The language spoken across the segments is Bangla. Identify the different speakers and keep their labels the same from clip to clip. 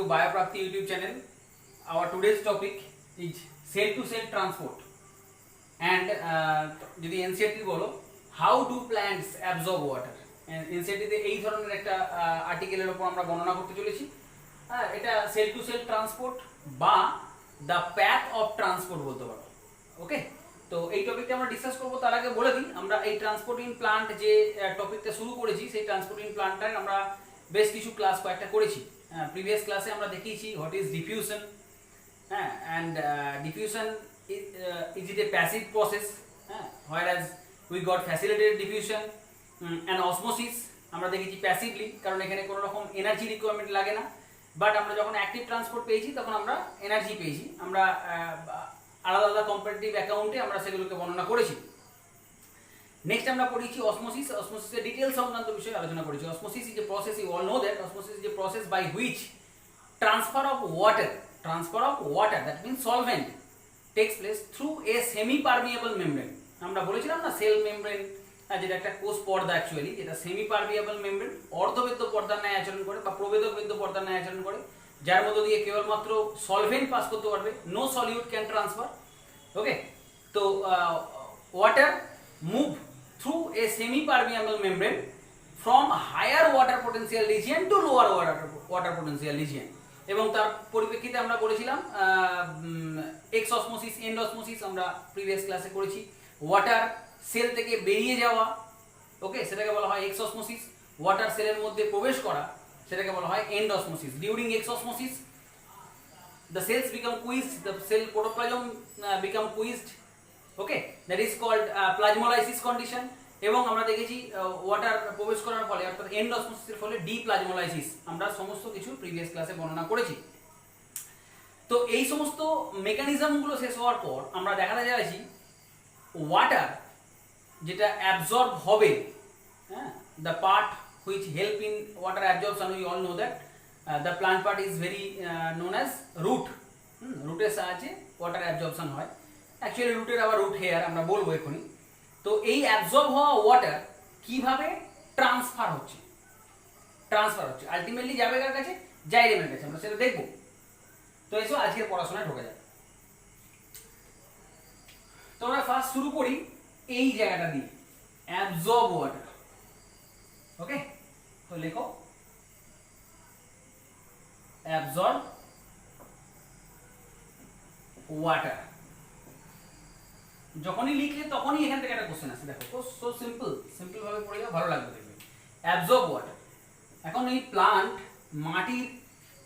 Speaker 1: to Bioprapti YouTube channel. Our today's topic is cell to cell transport and যদি এনসিইআরটি বলো how do plants absorb water. এনসিইআরটিতে এই ধরনের একটা আর্টিকেলের উপর আমরা বর্ণনা করতে চলেছি। এটা সেল টু সেল ট্রান্সপোর্ট বা দ্য প্যাথ অফ ট্রান্সপোর্ট বলতে পারো। ওকে, তো এই টপিকটা আমরা ডিসকাস করবো। তার আগে বলে দিই, আমরা এই ট্রান্সপোর্টিং প্লান্ট যে টপিকটা শুরু করেছি সেই ট্রান্সপোর্টিং প্লান্টটার আমরা বেশ কিছু ক্লাস কয়েকটা করেছি। প্রিভিয়াস ক্লাসে আমরা দেখিয়েছি what is diffusion, and diffusion is it a passive process, whereas we got facilitated diffusion and osmosis আমরা দেখেছি প্যাসিভলি, কারণ এখানে কোনো রকম এনার্জি রিকোয়ারমেন্ট লাগে না। বাট আমরা যখন অ্যাক্টিভ ট্রান্সপোর্ট পেয়েছি তখন আমরা এনার্জি পেয়েছি। আমরা আলাদা আলাদা কম্পারেটিভ অ্যাকাউন্টে আমরা সেগুলোকে বর্ণনা করেছি। নেক্সট আমরা পড়েছি অসমোসিস। অসমোসিসের ডিটেল সংক্রান্ত বিষয়ে আলোচনা করেছি। Osmosis is a process, you all know that osmosis is a process by which transfer of water that means solvent takes place through a semi permeable membrane. আমরা বলেছিলাম না সেল মেমব্রেন যেটা একটা কোষ পর্দা, অ্যাকচুয়ালি যেটা সেমি পারমিয়েবল মেমব্রেন, অর্ধবেদ্য পর্দার ন্যায় আচরণ করে বা প্রবেদক বেদ্য পর্দার ন্যায় আচরণ করে, যার মধ্য দিয়ে কেবলমাত্র সলভেন্ট পাস করতে পারবে, no solute can transfer. Okay, তো water move through a semi permeable membrane from higher water potential region to lower water potential region. এবং তার পরিপ্রেক্ষিতে আমরা বলেছিলাম এক্স অসমোসিস, এন্ড অসমোসিস আমরা প্রিভিয়াস ক্লাসে করেছি। ওয়াটার সেল থেকে বেরিয়ে যাওয়া, ওকে, সেটাকে বলা হয় এক্স অসমোসিস। ওয়াটার সেলের মধ্যে প্রবেশ করা, সেটাকে বলা হয় endosmosis. During exosmosis the cells become queased, the cell protoplasm become queased, okay, that is called plasmolysis condition. এবং আমরা দেখেছি ওয়াটার প্রবেশ করার ফলে অর্থাৎ এন্ড অসমোসিসের ফলে ডিপ্লাজমোলাইসিস, আমরা সমস্ত কিছু প্রিভিয়াস ক্লাসে বর্ণনা করেছি। তো এই সমস্ত মেকানিজমগুলো শেষ হওয়ার পর আমরা দেখাতে চাইছি ওয়াটার যেটা অ্যাবজর্ব হবে, the part which help in water absorption, we all know that the plant part is very known as root. রুটের সাহায্যে ওয়াটার অ্যাবজর্পশন হয়। অ্যাকচুয়ালি রুটের আবার রুট হেয়ার আমরা বলবো এখনই। তো এই অ্যাবজর্ব হওয়া ওয়াটার কিভাবে ট্রান্সফার হচ্ছে আলটিমেটলি যাবে কার কাছে? জাইলেমের কাছে। আমরা সেটা দেখবো। তো এসো আজকের পড়াশোনায় ঢোকা যায়। তো আমরা ফার্স্ট শুরু করি এই জায়গাটা দিয়ে, অ্যাবজর্ব ওয়াটার। ওকে, তো লেখো অ্যাবজর্ব ওয়াটার। যখনই লিখলে তখনই এখান থেকে একটা কোশ্চেন আসে। দেখো সো সিম্পল ভাবে পড়ে যাও, ভালো লাগবে দেখবে। অ্যাবজর্ব ওয়াটার, এখন এই প্লান্ট মাটির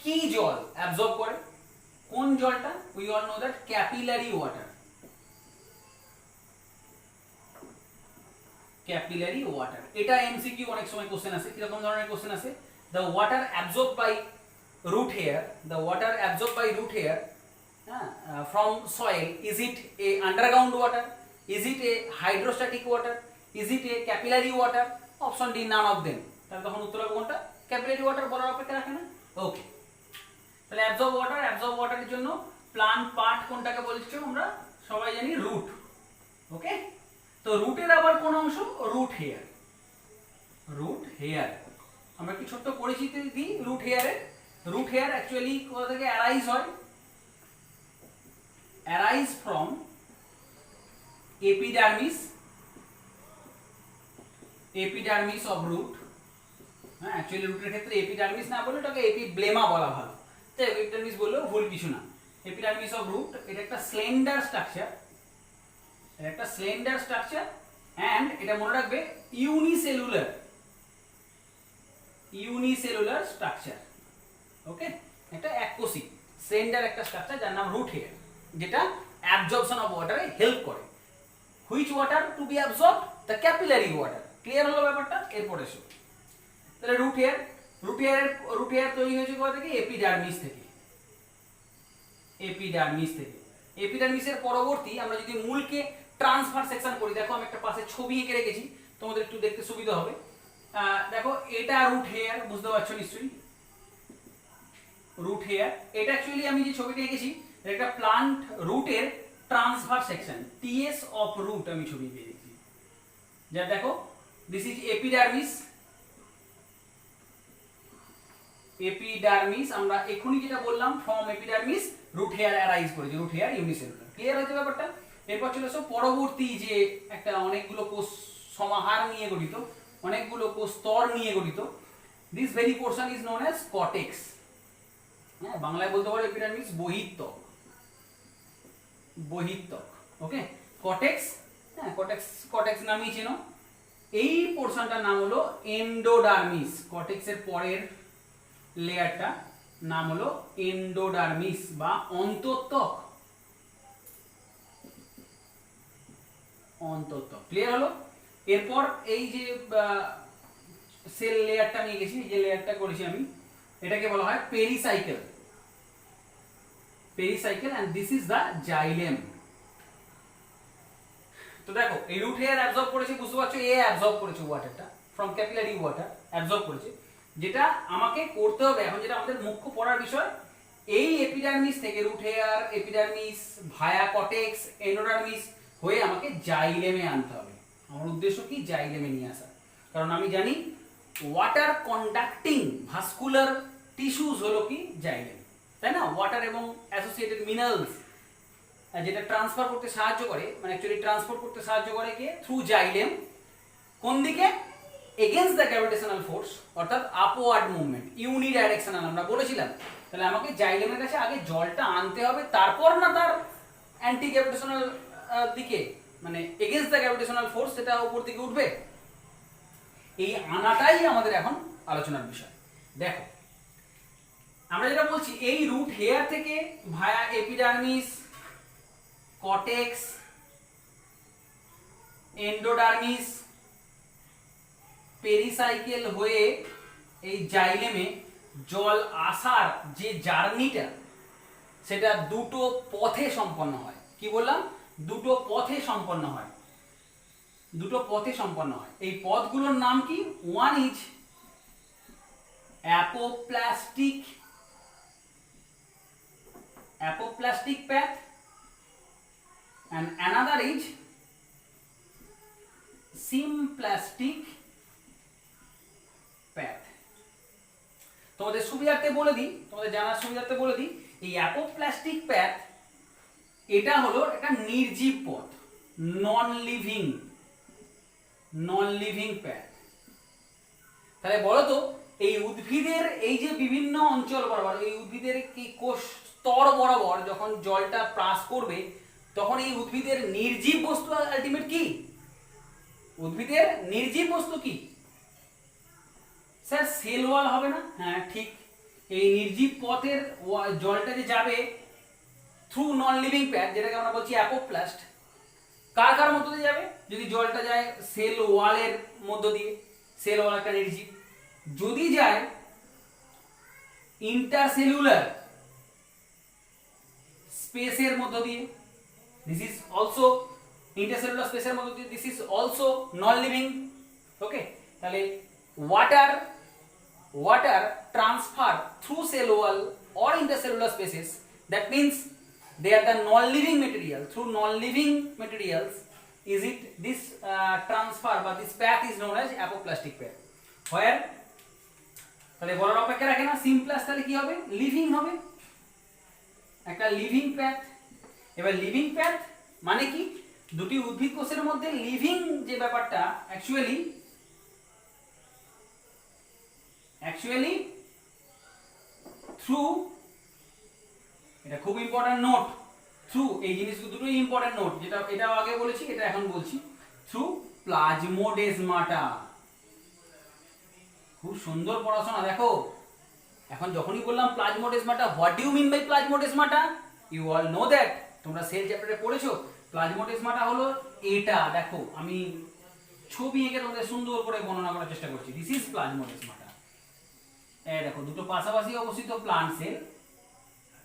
Speaker 1: কি জল অ্যাবজর্ব করে? কোন জলটা? We all know that capillary water. Capillary water, এটা এমসিকিউ অনেক সময় কোশ্চেন আসে। কিরকম ধরনের কোশ্চেন আসে? The water absorb by root hair, the water absorbed by root hair from soil, is it a underground water, is it a hydrostatic water, is it a capillary water? Option D, none of them. তাহলে তখন উত্তর হবে কোনটা? ক্যাপিলারি ওয়াটার বলার অপেক্ষা রাখে না। ওকে, তাহলে অ্যাবজর্ব ওয়াটারের জন্য প্লান্ট পার্ট কোনটাকে বলছি আমরা সবাই জানি? রুট। ওকে, তো রুটের আবার কোন অংশ? Root hair. আমরা কি ছোট্ট পরিচিতি দিই রুট হেয়ারের। রুট হেয়ার অ্যাকচুয়ালি কোথা থেকে অ্যারাইজ হয়? Arise from epidermis of root. Actually রুটের ক্ষেত্রে এপিডার্মিস না বলে ওটাকে এপিব্লেমা বলা ভালো। তো এপিডার্মিস বললেও ভুল কিছু না। এপিডার্মিস অফ রুট, এটা একটা স্লেন্ডার স্ট্রাকচার, অ্যান্ড এটা মনে রাখবে ইউনিসেলুলার স্ট্রাকচার। ওকে, একটা এককোষী স্লেন্ডার একটা স্ট্রাকচার যার নাম রুট হেয়ার, যেটা অ্যাবজর্পশন অফ ওয়াটারে হেল্প করে। Which water to be absorbed? The capillary water. Clear হলো ব্যাপারটা? এরপর এসো। তাহলে রুট হেয়ার তৈরি হয়েছে কোথা থেকে? এপিডার্মিসের পরবর্তী আমরা যদি মূলকে ট্রান্সফার সেকশন করি, দেখো আমি একটা পাশে ছবি এঁকে রেখেছি, তোমাদের একটু দেখতে সুবিধা হবে। দেখো এটা রুট হেয়ার, বুঝতে পারছো নিশ্চয়ই? রুট হেয়ার, এটা অ্যাকচুয়ালি আমি যে ছবিটা এঁকেছি একটা প্লান্ট রুটের transfer section, TS of root আমি ছবি পেয়ে দেখছি। যা দেখো, দিস ইজ এপিডার্মিস, এপিডার্মিস, আমরা এখনই যেটা বললাম from epidermis root hair arise করেছে, রুট হেয়ার ইউনিসেলুলার। ক্লিয়ার হয়েছে ব্যাপারটা? এরপর চলে আসো পরবর্তী যে একটা অনেকগুলো কোষ সমাহার নিয়ে গঠিত, অনেকগুলো কোষ স্তর নিয়ে গঠিত। This very portion is known as cortex. হ্যাঁ, বাংলায় বলতে পারো এপিডার্মিস বহিঃত্বক, বহিঃত্বক। ওকে, কর্টেক্স, হ্যাঁ কর্টেক্স, কর্টেক্স নামেই চেনো। এই পোর্শনটার নাম হলো এন্ডোডার্মিস। কর্টেক্সের পরের লেয়ারটা নাম হলো এন্ডোডার্মিস বা অন্তঃত্বক, অন্তঃত্বক। ক্লিয়ার হলো? এরপর এই যে সেল লেয়ারটা নিয়ে গেছি, যে লেয়ারটা করেছি আমি, এটাকে বলা হয় pericycle, pericycle, and this is the xylem. তো দেখো এই রুট হেয়ার অ্যাবজর্ব করেছে, বুঝতে পারছো, এ অ্যাবজর্ব করেছে ওয়াটারটা ফ্রম ক্যাপিলারি ওয়াটার, অ্যাবজর্ব করেছে। যেটা আমাকে করতে হবে এখন, যেটা আমাদের মুখ্য পড়ার বিষয়, এই এপিডার্মিস থেকে রুট হেয়ার, এপিডার্মিস ভায়া কর্টেক্স, এন্ডোডার্মিস হয়ে আমাকে জাইলেমে আনতে হবে। আমার উদ্দেশ্য কি? জাইলেমে নিয়ে আসা। কারণ আমি জানি ওয়াটার কন্ডাক্টিং ভাস্কুলার টিস্যুস হলো কি জাইলেম, তাই না? ওয়াটার এবং অ্যাসোসিয়েটেড মিনারেলস যেটা ট্রান্সফার করতে সাহায্য করে, মানে অ্যাকচুয়ালি ট্রান্সপোর্ট করতে সাহায্য করে কে? Through xylem. কোন দিকে? এগেইনস্ট দ্য গ্র্যাভিটেশনাল ফোর্স, অর্থাৎ আপওয়ার্ড মুভমেন্ট, ইউনিডাইরেকশনাল আমরা বলেছিলাম। তাহলে আমাকে জাইলেমের কাছে আগে জলটা আনতে হবে, তারপর না তার অ্যান্টি গ্র্যাভিটেশনাল দিকে, মানে এগেইনস্ট দ্য গ্র্যাভিটেশনাল ফোর্স সেটা উপর দিকে উঠবে। এই আনাটাই আমাদের এখন আলোচনার বিষয়। দেখো আমরা যেটা বলছি, এই রুট হেয়ার থেকে ভায়া এপিডার্মিস, কর্টেক্স, এন্ডোডার্মিস, পেরিসাইকেল হয়ে এই জাইলেমে জল আসার যে জার্নিটা, সেটা দুটো পথে সম্পন্ন হয়। কি বললাম? দুটো পথে সম্পন্ন হয়, দুটো পথে সম্পন্ন হয়। এই পথগুলোর নাম কি? One is apoplastic, apoplastic path, and another is symplastic path. তোমাদের সুবিধার্থে বলে দিই, তোমাদের জানার সুবিধার্থে বলে দিই, এই অ্যাপোপ্লাস্টিক প্যাথ এটা হলো একটা নির্জীব পথ, non living, non living path. তাহলে বলো তো, এই উদ্ভিদের এই যে বিভিন্ন অঞ্চল বরাবর, এই উদ্ভিদের কি কোষ স্তর বরাবর যখন জলটা পাস করবে, তখন এই উদ্ভিদের নির্জীব বস্তু আলটিমেট কি? উদ্ভিদের নির্জীব বস্তু কি? স্যার সেল ওয়াল হবে না? হ্যাঁ ঠিক, এই নির্জীব পথের জলটা যে যাবে থ্রু নন লিভিং প্যাথ, যেটাকে আমরা বলছি অ্যাপোপ্লাস্ট, কার কার মধ্য দিয়ে যাবে? যদি জলটা যায় সেল ওয়ালের মধ্য দিয়ে, সেল ওয়াল একটা নির্জীব, যদি যায় ইন্টারসেলুলার স্পেসের মধ্য দিয়ে, this is also intercellular space এর মধ্যে দিয়ে, this is also non living. ওকে, তাহলে water transfer through cell wall or intercellular spaces, that means they are the non living material. Through non living materials is it this transfer বা this path is known as apoplastic path. Where তাহলে বলার অপেক্ষা রাখে না, সিমপ্লাস তাহলে কি হবে? লিভিং হবে, একটা লিভিং প্যাথ। এবার লিভিং প্যাথ মানে কি? দুটি উদ্ভিদ কোষের মধ্যে লিভিং যে ব্যাপারটা, অ্যাকচুয়ালি থ্রু, এটা খুব ইম্পর্টেন্ট নোট, থ্রু, এই জিনিসগুলো দুটোই ইম্পর্টেন্ট নোট, যেটা এটাও আগে বলেছি, এটা এখন বলছি, থ্রু প্লাজমোডেসমাটা। খুব সুন্দর পড়াশোনা। দেখো এখন যখনই বললাম plasmodesmata, what do you mean by plasmodesmata? You all know that, তোমরা সেল চ্যাপ্টারে পড়েছো। প্লাজমোডেসমাটা হলো এটা, দেখো আমি ছবি এঁকে তোমাদের সুন্দর করে বর্ণনা করার চেষ্টা করছি। This is plasmodesmata. এই দেখো দুটো পাশাপাশি অবস্থিত প্লান্ট সেল,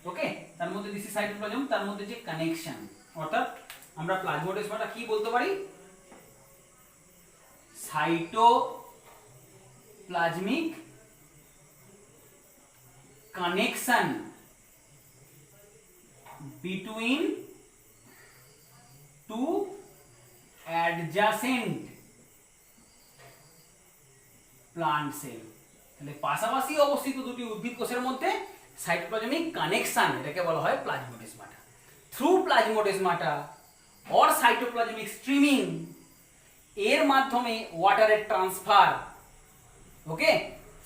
Speaker 1: ওকে, তার মধ্যে দিস ইজ সাইটোপ্লাজম, তার মধ্যে যে কানেকশন, অর্থাৎ আমরা প্লাজমোডেসমাটা কি বলতে পারি? Cytoplasmic connection between two adjacent plant cell. তাহলে পাশাপাশি অবস্থিত দুটি উদ্ভিদ কোষের মধ্যে সাইটোপ্লাজমিক কানেকশন, এটাকে বলা হয় plasmodesmata. Through plasmodesmata or cytoplasmic streaming, এর মাধ্যমে ওয়াটারের transfer, okay,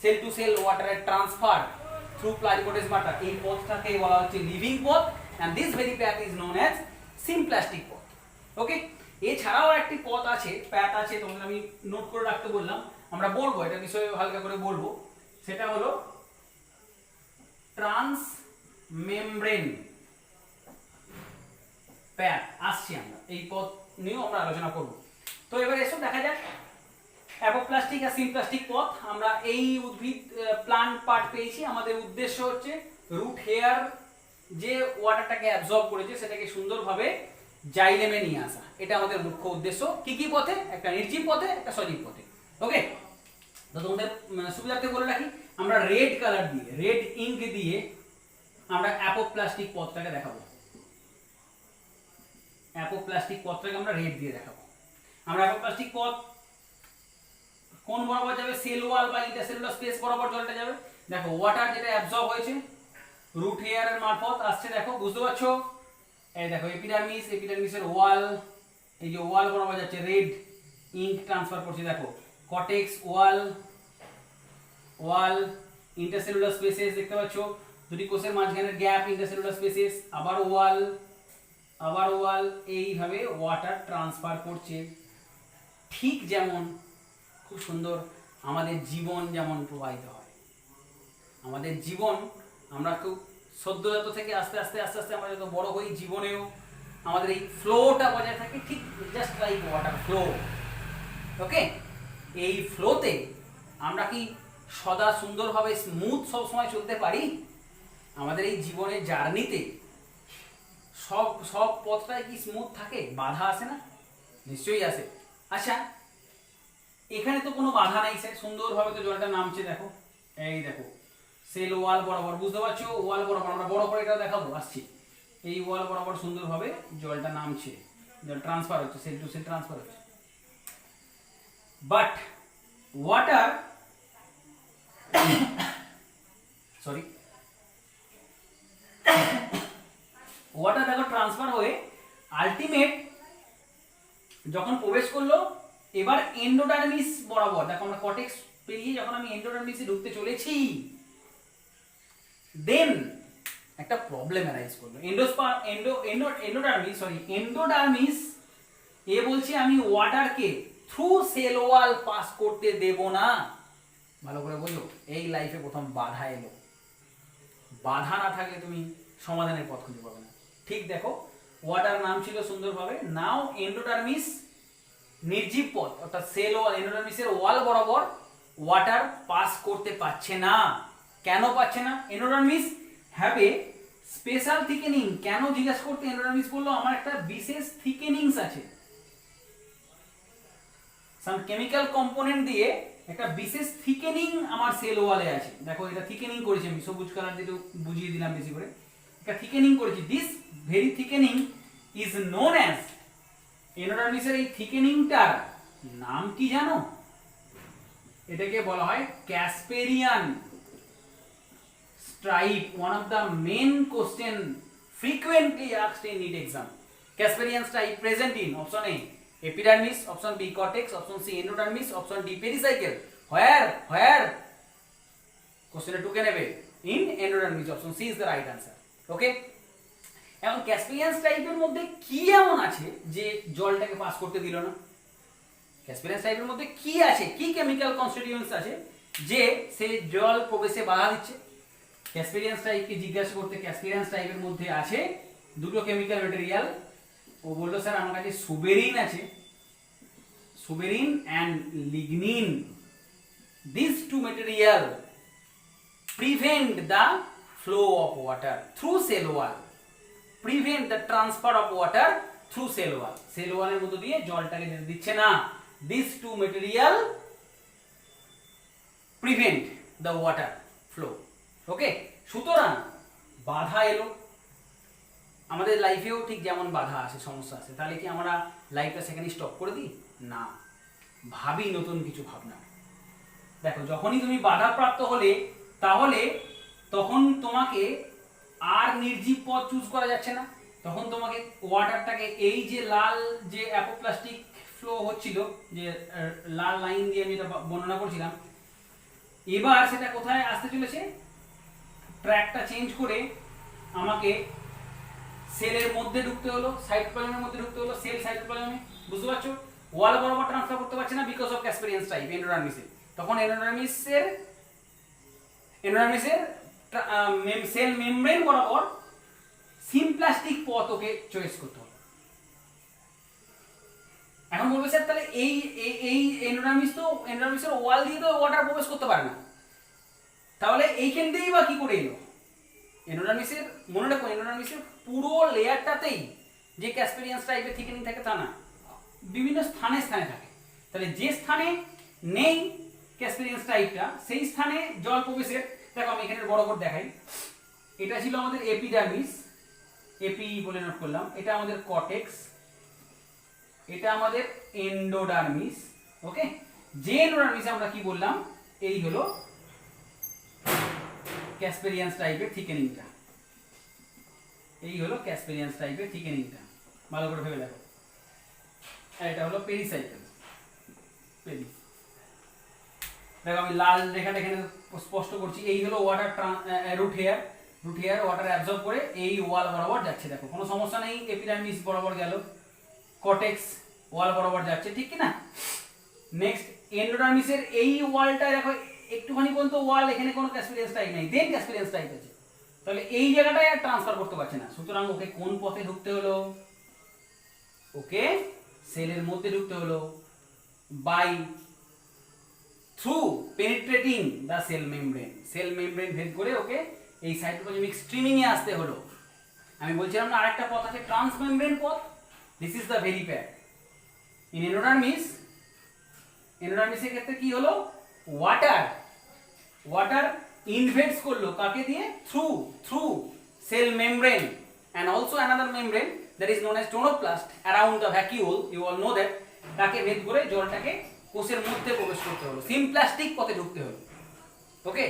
Speaker 1: cell to cell ওয়াটারের ট্রান্সফার থ্রু প্লাজমোডেসমাটা, এই পথটাকে বলা হচ্ছে লিভিং পথ, and this very path is known as symplastic পথ। ওকে, এছাড়াও একটি পথ আছে, প্যাথ আছে, তোমাদের আমি নোট করে রাখতে বললাম, আমরা বলবো এটা বিষয়ে হালকা করে বলবো, সেটা হলো ট্রান্স মেমব্রেন প্যাথ। আসছি আমরা এই পথ নিয়েও আমরা আলোচনা করব। তো এবার এসব দেখা যাক অ্যাপোপ্লাস্টিক আর সিমপ্লাস্টিক পথ। আমরা এই উদ্ভিদ প্লান্ট পার্ট পেয়েছি, আমাদের উদ্দেশ্য হচ্ছে রুট হেয়ার যে ওয়াটারটাকে অ্যাবজর্ব করেছে সেটাকে সুন্দরভাবে জাইলেমে নিয়ে আসা, এটা আমাদের মুখ্য উদ্দেশ্য। কি কি পথে? একটা নির্জীব পথে, একটা সজীব পথে। ওকে, তো তোমাদের সুবিধার্থে বলে রাখি, আমরা রেড কালার দিয়ে, রেড ইঙ্ক দিয়ে আমরা অ্যাপোপ্লাস্টিক পথটাকে দেখাবো। অ্যাপোপ্লাস্টিক পথটাকে আমরা রেড দিয়ে দেখাবো। আমরা অ্যাপোপ্লাস্টিক পথ কোন বরাবর যাবে? সেল ওয়াল বা ইন্টারসেলুলার স্পেস বরাবর জলটা যাবে। দেখো ওয়াটার যেটা অ্যাবজর্ব হয়েছে রুট হেয়ারের মারফত আসছে, দেখো বুঝতে পারছো? এই দেখো এপিডার্মিস, এপিডার্মিসের ওয়াল, এই যে ওয়াল বরাবর যাচ্ছে রেড ইঙ্ক ট্রান্সফার করছে, দেখো কর্টেক্স, ওয়াল, ওয়াল, ইন্টারসেলুলার স্পেসেস দেখতে পাচ্ছো, দুটি কোষের মাঝখানের গ্যাপ, ইন্টারসেলুলার স্পেসেস, আবার ওয়াল, আবার ওয়াল, এইভাবে ওয়াটার ট্রান্সফার করছে। ঠিক যেমন খুব সুন্দর আমাদের জীবন যেমন প্রবাহিত হয়, আমাদের জীবন আমরা খুব সদ্যজাত থেকে আস্তে আস্তে আস্তে আস্তে আমরা যত বড় হই, জীবনেও আমাদের এই ফ্লোটা বজায় থাকে, ঠিক জাস্ট লাইক ওয়াটার ফ্লো। ওকে, এই ফ্লোতে আমরা কি সদা সুন্দরভাবে স্মুথ সব সময় চলতে পারি? আমাদের এই জীবনের জার্নিতে সব সব পথটাই কি স্মুথ থাকে? বাধা আসে না? নিশ্চয়ই আসে। আচ্ছা, এখানে তো কোনো বাধা নাই স্যার, সুন্দরভাবে তো জলটা নামছে, দেখো এই দেখো সেল ওয়াল বরাবর, বুঝতে পারছো? ওয়াল বরাবর, আমরা বড় করে এটাও দেখাবো, আসছি। এই ওয়াল বরাবর সুন্দরভাবে জলটা নামছে, জল ট্রান্সফার হচ্ছে, সেল টু সেল ট্রান্সফার হচ্ছে। বাট ওয়াটার, সরি, ওয়াটার দেখো ট্রান্সফার হয়ে আলটিমেট যখন প্রবেশ করলো, এবার এন্ডোডার্মিস বরাবর, দেখো আমরা কর্টেক্স পেরিয়ে যখন আমি এন্ডোডার্মিসে ঢুকতে চলেছি, দেন একটা প্রবলেম অ্যারাইজ করলো। এন্ডোডার্মিস এ বলছে আমি ওয়াটারকে থ্রু সেল ওয়াল পাস করতে দেব না। ভালো করে বোঝো, এই লাইফে প্রথম বাধা এলো। বাধা না থাকলে তুমি সমাধানের পথ খুঁজে পাবে না। ঠিক দেখো, ওয়াটার নাম ছিল সুন্দরভাবে, নাও এন্ডোডার্মিস নির্জীব পথ, অর্থাৎ সেল ওয়াল, এন্ডোডার্মিসের ওয়াল বরাবর ওয়াটার পাস করতে পারছে না। কেন পাচ্ছে না? Endodermis have a special thickening. কেন জিজ্ঞাসা করতে এন্ডোডার্মিস বললো আমার একটা বিশেষ থিকেনিংস আছে, সাম কেমিক্যাল কম্পোনেন্ট দিয়ে একটা বিশেষ থিকেনিং আমার সেল ওয়ালে আছে। দেখো এটা থিকেনিং করেছি আমি, সবুজ কালার দিয়ে বুঝিয়ে দিলাম বেশি করে, এটা থিকেনিং করেছি। This very thickening is known as, এন্ডোডার্মিসের এই থিকেনিংটার নাম কি জানো? এটাকে বলা হয় Casparian stripe. One of the main question frequently asked in NEET exam. Casparian stripe present in option A epidermis, option B cortex, option C endodermis, option D pericycle. Where question এ টুকে নেবে in endodermis, option C is the right answer. Okay, এখন ক্যাসপেরিয়ান স্ট্রাইপের মধ্যে কি এমন আছে যে জলটাকে পাস করতে দিল না? ক্যাসপেরিয়ান স্ট্রাইপের মধ্যে কি আছে, কি কেমিক্যাল কনস্টিটিউয়েন্টস আছে যে সে জল প্রবেশে বাধা দিচ্ছে? ক্যাসপেরিয়ান স্ট্রাইপকে জিজ্ঞাসা করতে, ক্যাসপেরিয়ান স্ট্রাইপের মধ্যে আছে দুটো কেমিক্যাল ম্যাটেরিয়াল। ও বললো স্যার আমার কাছে সুবেরিন আছে, suberin and lignin. This two material prevent the flow of water through cell wall, prevent the transfer of water through cell wall. Cell ওয়ালের মধ্য দিয়ে জলটাকে যেতে দিচ্ছে না। This two material prevent the water flow. Okay, সুতরাং বাধা এলো আমাদের লাইফেও, ঠিক যেমন বাধা আসে, সমস্যা আসে, তাহলে কি আমরা লাইফটা সেখানে স্টপ করে দিই? না, ভাবি নতুন কিছু ভাবনা। দেখো যখনই তুমি বাধাপ্রাপ্ত হলে তাহলে তখন তোমাকে আর নির্জীব পথ চুজ করা যাচ্ছে না, তখন তোমাকে ওয়াটারটাকে এই যে লাল যে অ্যাপোপ্লাস্টিক ফ্লো হচ্ছিল, যে লাল লাইন দিয়ে আমি এটা বর্ণনা করছিলাম, এবার সেটা কোথায় আসতে চলেছে, ট্র্যাকটা চেঞ্জ করে আমাকে সেলের মধ্যে ঢুকতে হলো, সাইটোপ্লাজমের মধ্যে ঢুকতে হলো, সেল সাইটোপ্লাজমে, বুঝতে পারছো? ওয়াল বরাবর ট্রান্সফার করতে পারছে না বিকজ অফ ক্যাসপেরিয়ান্স টাইপ এন্ডোডার্মিসে। তখন এন্ডোডার্মিসের সেল মেমব্রেন বরাবর সিমপ্লাস্টিক পথ ওকে চয়েস করতে হবে। এখন বলবে স্যার তাহলে এই এই এন্ডোডার্মিসের ওয়াল দিয়ে তো ওয়াটার প্রবেশ করতে পারে না, তাহলে এইখান দিয়েই বা কি করে এলো? এন্ডোডার্মিসের মনে রাখো, এন্ডোডার্মিসের পুরো লেয়ারটাতেই যে ক্যাসপেরিয়ান্স টাইপের থিকেনিং থাকে তা না, বিভিন্ন স্থানে স্থানে থাকে। তাহলে যে স্থানে নেই ক্যাসপেরিয়ান্স টাইপটা সেই স্থানে জল প্রবেশের, দেখো আমি এখানে বড় করে দেখাই, এটা ছিল আমাদের এপিডার্মিস, এপি বলে নোট করলাম, এটা আমাদের কর্টেক্স, এটা আমাদের এন্ডোডার্মিস। ওকে, যে এন্ডোডার্মিসে আমরা কি বললাম, এই হলো ক্যাসপেরিয়ান্স টাইপের থিকেনিংটা, এই হলো ক্যাসপেরিয়ান্স টাইপের থিকেনিংটা, ভালো করে ভেবে দেখো। আর এটা হলো পেরিসাইকেল, পেরিস। দেখো আমি লাল রেখাটা এখানে স্পষ্ট করছি, এই হলো water root hair, root hair water absorb করে এই ওয়াল বরাবর যাচ্ছে, দেখো কোনো সমস্যা নেই, এপিডার্মিস বরাবর গেল, কর্টেক্স ওয়াল বরাবর যাচ্ছে, ঠিক কি না? নেক্সট এন্ডোডার্মিসের এই ওয়ালটা দেখো একটুখানি পর্যন্ত ওয়াল, এখানে কোনো ক্যাসপেরিয়ান্স টাইপ নেই, দেন ক্যাসপেরিয়ান্স টাইপ আছে, তাহলে এই জায়গাটায় আর ট্রান্সফার করতে পারছে না, সুতরাং ওকে কোন পথে ঢুকতে হলো? ওকে সেলের মধ্যে ঢুকতে হলো, by through penetrating the cell membrane, cell membrane ভেদ করে ওকে এই সাইটোপ্লাজমিক স্ট্রিমিং এ আসতে হলো। আমি বলছিলাম না আরেকটা পথ আছে ট্রান্সমেমব্রেন পথ, this is the very path. In এন্ডোডার্মিসের ক্ষেত্রে কি হলো, ওয়াটার ইনভেডস করলো কাকে দিয়ে? Through cell membrane and also another membrane that is known as tonoplast around the vacuole, you all know that, তাকে ভেদ করে জলটাকে কোষের মধ্যে প্রবেশ করতে হলো, সিমপ্লাস্টিক পথে ঢুকতে হলো। ওকে,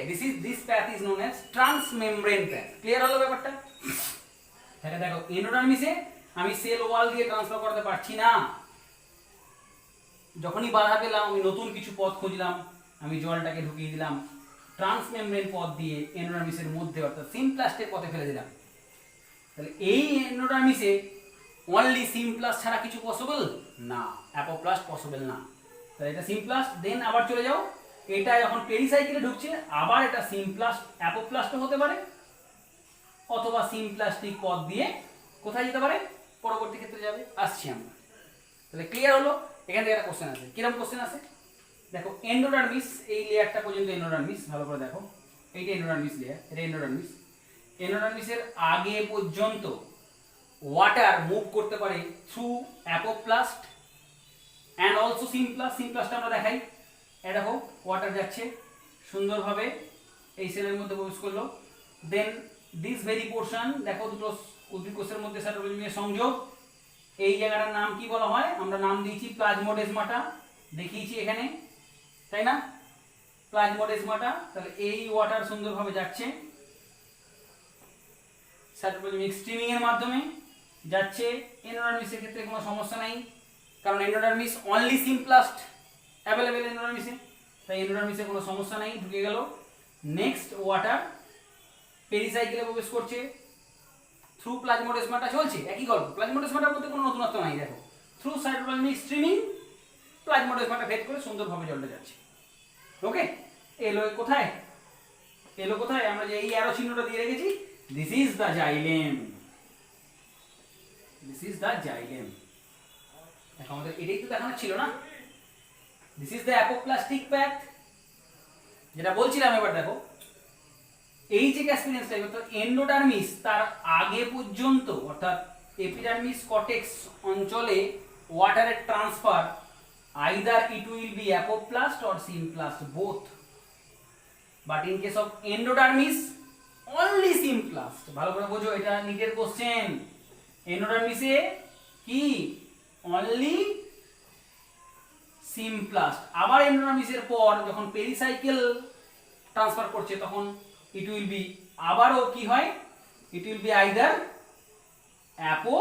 Speaker 1: this path is known as transmembrane path। Clear হলো ব্যাপারটা? তাহলে দেখো এন্ডোডার্মিসে আমি সেল ওয়াল দিয়ে ট্রান্সফার করতে পারছি না, যখনই বাধা পেলাম আমি নতুন কিছু পথ খুঁজলাম, আমি জলটাকে ঢুকিয়ে দিলাম ট্রান্সমেমব্রেন পথ দিয়ে এন্ডোডার্মিসের মধ্যে, অর্থাৎ সিমপ্লাস্টের পথে ফেলে দিলাম। তাহলে এই এন্ডোডার্মিসে অনলি সিমপ্লাস্ট ছাড়া কিছু পসিবল না, অ্যাপোপ্লাস্ট পসিবল না। তাহলে এটা সিমপ্লাস্ট, দেন আবার চলে যাও, এটা যখন পেরিসাইকেলে ঢুকছে আবার এটা সিমপ্লাস্ট অ্যাপোপ্লাস্টও হতে পারে, অথবা সিমপ্লাস্টিক পথ দিয়ে কোথায় যেতে পারে, পরবর্তী ক্ষেত্রে যাবে, আসছি আমরা। তাহলে ক্লিয়ার হলো? এখান থেকে একটা কোশ্চেন আছে, কিরকম কোশ্চেন আছে দেখো, এন্ডোডার্মিস এই লেয়ারটা পর্যন্ত এন্ডোডার্মিস, ভালো করে দেখো, এইটা এন্ডোডার্মিস লেয়ার, এটা এন্ডোডার্মিস। এন্ডোডার্মিসের আগে পর্যন্ত ওয়াটার মুভ করতে পারে through অ্যাপোপ্লাস্ট and also symplast, symplast আমরা দেখাই, এটা দেখো ওয়াটার যাচ্ছে সুন্দরভাবে এই সেলের মধ্যে প্রবেশ করলো, দেন দিস ভেরি পোর্শন দেখো দুটো উদ্ভিদ কোষের মধ্যে সাইটোপ্লাজমের সংযোগ, এই জায়গাটার নাম কি বলা হয়, আমরা নাম দিয়েছি প্লাজমোডেসমাটা, দেখিয়েছি এখানে, তাই না? প্লাজমোডেসমাটা। তাহলে এই ওয়াটার সুন্দরভাবে যাচ্ছে সাইটোপ্লাজমিক স্ট্রিমিং এর মাধ্যমে যাচ্ছে, এন্ডোডার্মিসের ক্ষেত্রে কোনো সমস্যা নাই, কারণ এন্ডোডার্মিস অনলি সিমপ্লাস্ট অ্যাভেলেবেল এন্ডোডার্মিসে, তাই এন্ডোডার্মিসে কোনো সমস্যা নাই, ঢুকে গেল। নেক্সট ওয়াটার পেরিসাইকেলে প্রবেশ করছে থ্রু প্লাজমোডেসমাটা, চলছে একই গল্প, প্লাজমোডেসমাটার মধ্যে কোনো নতুনত্ব নাই, দেখো থ্রু সাইটোপ্লাজমিক স্ট্রিমিং প্লাজমোডেসমাটা ভেদ করে সুন্দরভাবে জলটা যাচ্ছে। ওকে, এলো কোথায়, এলো কোথায়, আমরা যে এই অ্যারো চিহ্নটা দিয়ে রেখেছি, this is the xylem, this is the xylem। দেখো আমাদের এটাই তো দেখানো ছিল না, this is the apoplastic path, যেটা বলছিলাম। এবার দেখো এই যে ক্যাসপিরিয়ান্স টাইপ অর্থাৎ এন্ডোডার্মিস তার আগে পর্যন্ত অর্থাৎ এপিডার্মিস কর্টেক্স অঞ্চলে ওয়াটারের transfer either it will be apoplast or symplast, both, but in case of endodermis only symplast। ভালো করে বোঝো, এটা নিটের কোশ্চেন, এন্ডোডার্মিসে কি অনলি সিমপ্লাস্ট। আবার এন্ডোডার্মিসের পর যখন পেরিসাইকেল ট্রান্সফার করছে তখন ইট উইল বি আবারও কি হয়, it will be either apo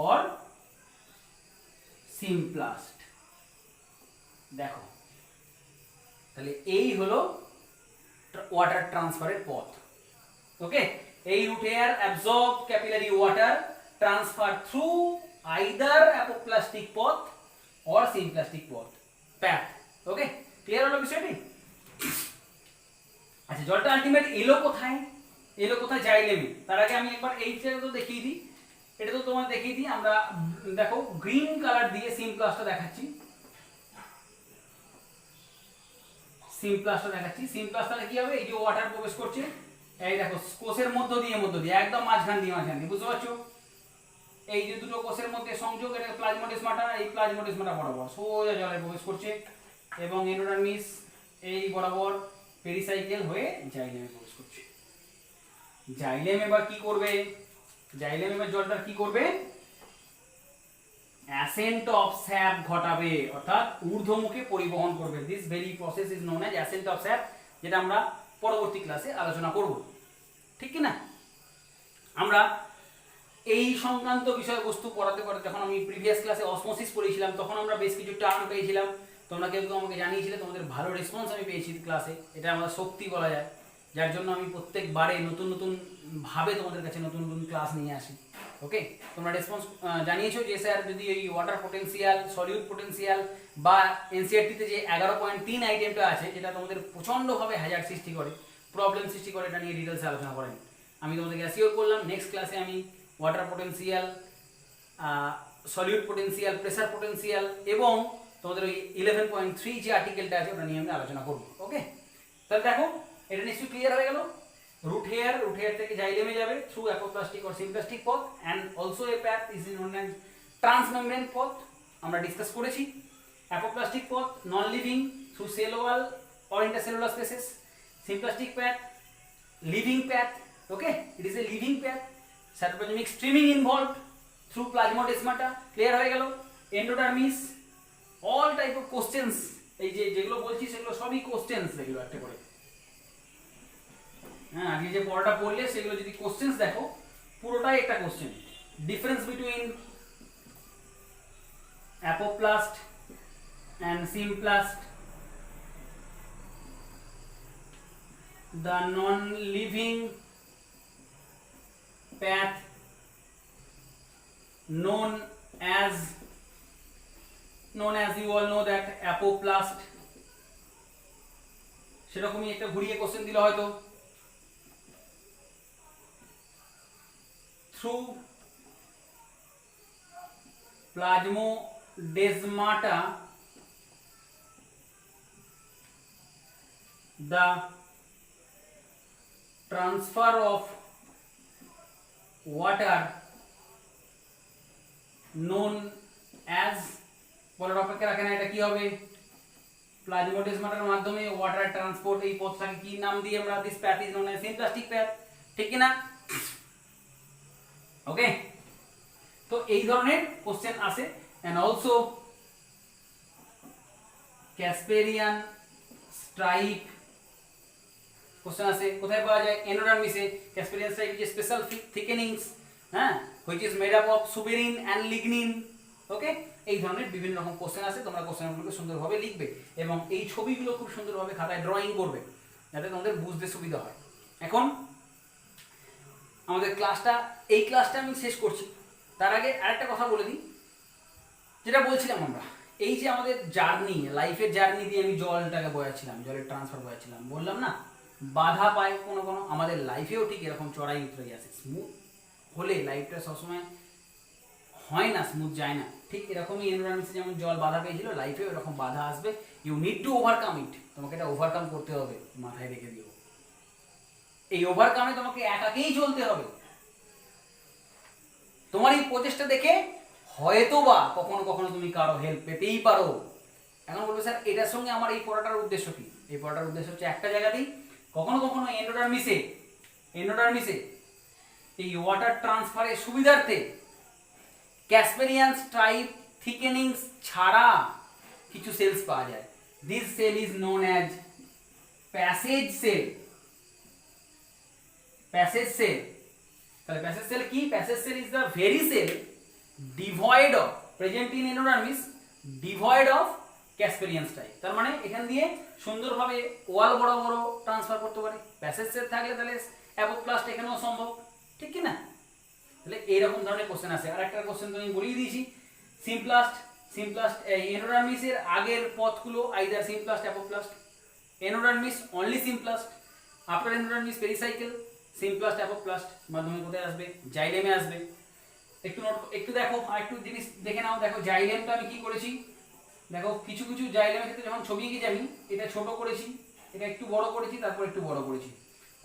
Speaker 1: or symplast. দেখো তাহলে এই হলো ওয়াটার ট্রান্সফারের পথ। ওকে, এই route hair absorb capillary water transfer through either apoplastic পথ অর সিমপ্লাস্টিক পথ প্যাথ। ওকে, ক্লিয়ার হলো বিষয়টি? আচ্ছা, জলটা আলটিমেট এলো কোথায়? এলো কোথায়? জাইলেমে। তার আগে আমি একবার এইটা তো দেখিয়ে দিই, এটা তো তোমার দেখিয়ে দিই। আমরা দেখো গ্রিন কালার দিয়ে সিমপ্লাস্টটা দেখাচ্ছি, সিমপ্লাস্টটা দেখাচ্ছি। সিমপ্লাস্টটা কি হবে? এই যে ওয়াটার প্রবেশ করছে, এই দেখো কোষের মধ্য দিয়ে একদম মাঝখান দিয়ে বুঝতে পারছো? এই যে দুটো কোষের মধ্যে সংযোগ, এটা প্লাজমোডেসমাটা, এই প্লাজমোডেসমাটা বরাবর সোজা জলে প্রবেশ করছে এবং এন্ডোডার্মিস এই বরাবর পেরিসাইকেল হয়ে জাইলেমে প্রবেশ করছে। জাইলেম এবার কি করবে? জাইলেম এবার জলটা কি করবে? অ্যাসেন্ট অফ স্যাপ ঘটাবে, অর্থাৎ ঊর্ধ্বমুখে পরিবহন করবে। This very process is known as accent of sap, যেটা আমরা পরবর্তী ক্লাসে আলোচনা করব, ঠিক কি না? আমরা এই সংক্রান্ত বিষয়বস্তু পড়াতে পড়াতে যখন আমি প্রিভিয়াস ক্লাসে অসমোসিস পড়িয়েছিলাম তখন আমরা বেশ কিছু টার্ম পেয়েছিলাম। তোমরা কেউ আমাকে জানিয়েছিলে, তোমাদের ভালো রেসপন্স আমি পেয়েছি ক্লাসে। এটা আমার শক্তি বলা যায়, যার জন্য আমি প্রত্যেকবারে নতুন নতুন ভাবে তোমাদের কাছে নতুন নতুন ক্লাস নিয়ে আসি। ওকে, তোমরা রেসপন্স জানিয়েছো যে স্যার যদি এই ওয়াটার পোটেনশিয়াল, সলিউট পোটেনশিয়াল বা এনসিইআরটিতে যে 11.3 আইটেমটা আছে যেটা তোমাদের প্রচণ্ডভাবে হ্যাজার্ড সৃষ্টি করে, প্রবলেম সৃষ্টি করে, এটা নিয়ে ডিটেলসে আলোচনা করেন। আমি তোমাদেরকে অ্যাসিওর করলাম নেক্সট ক্লাসে আমি water potential, solute potential, pressure potential এবং তোমাদের ওই 11.3 যে আর্টিকেলটা আছে ওটা নিয়ে আমি আলোচনা করবো। ওকে, তাহলে দেখো এটা নিশ্চয়ই ক্লিয়ার হয়ে গেল। রুট হেয়ার থেকে জাইলেমে যাবে থ্রু অ্যাপোপ্লাস্টিক অর সিমপ্লাস্টিক পথ, and also a path is known as transmembrane পথ, আমরা ডিসকাস করেছি। অ্যাপোপ্লাস্টিক পথ non living through cell wall or intercellular spaces, symplastic path living path. Okay, it is a living path, cytoplasmic streaming involved through plasmodesmata. Clear হয়ে গেল? Endodermis, all type of questions, এই যে যেগুলো বলছি সেগুলো সবই কোশ্চেন্স, এগুলো একটা করে। হ্যাঁ, আজকে যে পড়াটা পড়লে সেগুলো যদি কোশ্চেন্স দেখো পুরোটাই একটা question. Difference between apoplast and simplast, the non-living path known as you all know that apoplast, সেরকমই একটা ঘুরিয়ে কোশ্চেন দিল হয়তো, through plasmodesmata the transfer of water known as, বলার অপেক্ষা রাখে না, এটা কি হবে? প্লাজমোডেসমাটার মাধ্যমে ওয়াটার ট্রান্সপোর্ট, এই পথটাকে কি নাম দিয়ে আমরা, this path is known as symplastic path, ঠিক কি না? ওকে, তো এই ধরনের কোশ্চেন আসে। And also Casparian stripe question আসে, কোথায় পাওয়া যায়? এন্ডোডার্মিসে। ক্যাসপেরিয়ান স্ট্রাইপ যে স্পেশাল থিকেনিংস, হ্যাঁ, which is made up of suberin and lignin. Okay, এই ধরনের বিভিন্ন রকম কোশ্চেন আছে, তোমরা কোশ্চেনগুলোকে সুন্দরভাবে লিখবে এবং এই ছবিগুলো খুব সুন্দরভাবে খাতায় ড্রয়িং করবে যাতে তোমাদের বুঝতে সুবিধা হয়। এখন আমাদের ক্লাসটা, এই ক্লাসটা আমি শেষ করছি, তার আগে আরেকটা কথা বলে দিই। যেটা বলছিলাম আমরা, এই যে আমাদের জার্নি, লাইফের জার্নি দিয়ে আমি জলটাকে বয়াছিলাম, জলের ট্রান্সফার বয়াছিলাম, বললাম না বাধা পায় কোনো কোনো, আমাদের লাইফেও ঠিক এরকম চড়াই উতরাই আসে। স্মুথ হলে লাইফটা সবসময় হয় না, স্মুথ যায় না। ঠিক এরকমই এনভায়রনমেন্টে যেমন জল বাধা পেয়েছিল, লাইফেও এরকম বাধা আসবে। You need to overcome it, তোমাকে এটা ওভারকাম করতে হবে, মাথায় রেখে দিও। এই ওভারকামে তোমাকে একাকেই চলতে হবে। তোমার এই প্রচেষ্টা দেখে হয়তো বা কখনো কখনো তুমি কারো হেল্প পেতেই পারো। এখন বলবে স্যার এটার সঙ্গে আমার এই পড়াটার উদ্দেশ্য কি? এই পড়াটার উদ্দেশ্য হচ্ছে একটা জায়গাতেই, কখনো কখনো এন্ডোডার্মিসে এই ওয়াটার ট্রান্সফারের সুবিধার্থে ক্যাসপেরিয়ান স্ট্রাইপ থিকেনিংস ছাড়া কিছু সেলস পাওয়া যায়। This cell is known as passage cell. Passage cell, তাহলে প্যাসেজ সেল কি? Passage cell is the very cell devoid of present in endodermis devoid of Casparians type. তার মানে এখান দিয়ে সুন্দরভাবে ওয়াল বড় বড় ট্রান্সফার করতে পারে। প্যাসেজ সেল থাকলে তাহলে অ্যাপোপ্লাস্ট এখানেও সম্ভব, ঠিক কি না? তাহলে এইরকম ধরনের কোশ্চেন আছে। আর একটা কোশ্চেন তো আমি বলেই দিয়েছি, সিমপ্লাস্ট। সিমপ্লাস্ট এন্ডোডার্মিসের আগের পথগুলো either symplast apoplast, endodermis only symplast, after endodermis pericycle, symplast apoplast. মাধ্যমে কোথায় আসবে? জাইলেমে আসবে। একটু নোট, একটু দেখো, আর একটু জিনিস দেখে নাও। দেখো জাইলেমটা আমি কি করেছি, দেখো কিছু কিছু জাইলেমের ক্ষেত্রে যখন ছবি এঁকেছি আমি, এটা ছোট করেছি, এটা একটু বড় করেছি, তারপর একটু বড় করেছি।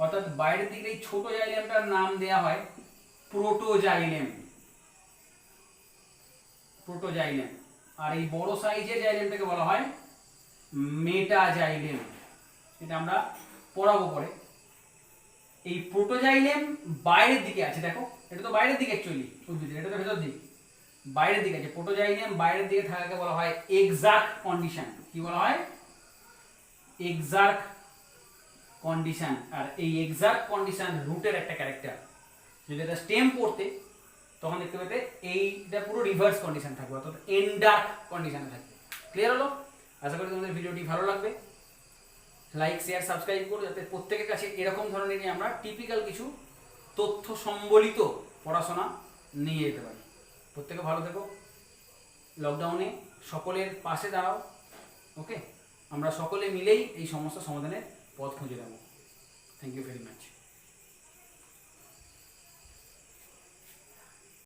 Speaker 1: অর্থাৎ বাইরের দিকে এই ছোট জাইলেমটার নাম দেয়া হয় প্রোটোজাইলেম। প্রোটোজাইলেম। আর এই বড় সাইজের জাইলেমটাকে বলা হয় মেটাজাইলেম। এটা আমরা পড়াবো পরে। এই প্রোটোজাইলেম বাইরের দিকে আছে, দেখো এটা তো বাইরের দিকে অ্যাকচুয়ালি উদ্ভিদের, এটা তো ভেতর দিক, বাইরের দিকে আছে। প্রোটোজাইলেম বাইরের দিকে থাকাকে বলা হয় এক্সাক্ট কন্ডিশন। কি বলা হয়? Exact condition. আর এই এক্সাক্ট কন্ডিশন রুটের একটা ক্যারেক্টার। যদি এটা স্টেম পড়তে তখন দেখতে পেতে এইটা পুরো রিভার্স কন্ডিশন থাকবে, অর্থাৎ এন্ডার্ক কন্ডিশনে থাকবে। ক্লিয়ার হলো? আশা করি তোমাদের ভিডিওটি ভালো লাগবে। লাইক, শেয়ার, সাবস্ক্রাইব করো, যাতে প্রত্যেকের কাছে এরকম ধরনের আমরা টিপিক্যাল কিছু তথ্য সম্বলিত পড়াশোনা নিয়ে যেতে পারি। প্রত্যেকে ভালো থেকো। লকডাউনে সকলের পাশে দাঁড়াও। ওকে, আমরা সকলে মিলেই এই সমস্যা সমাধানের পথ খুঁজে নেব। Thank you very much.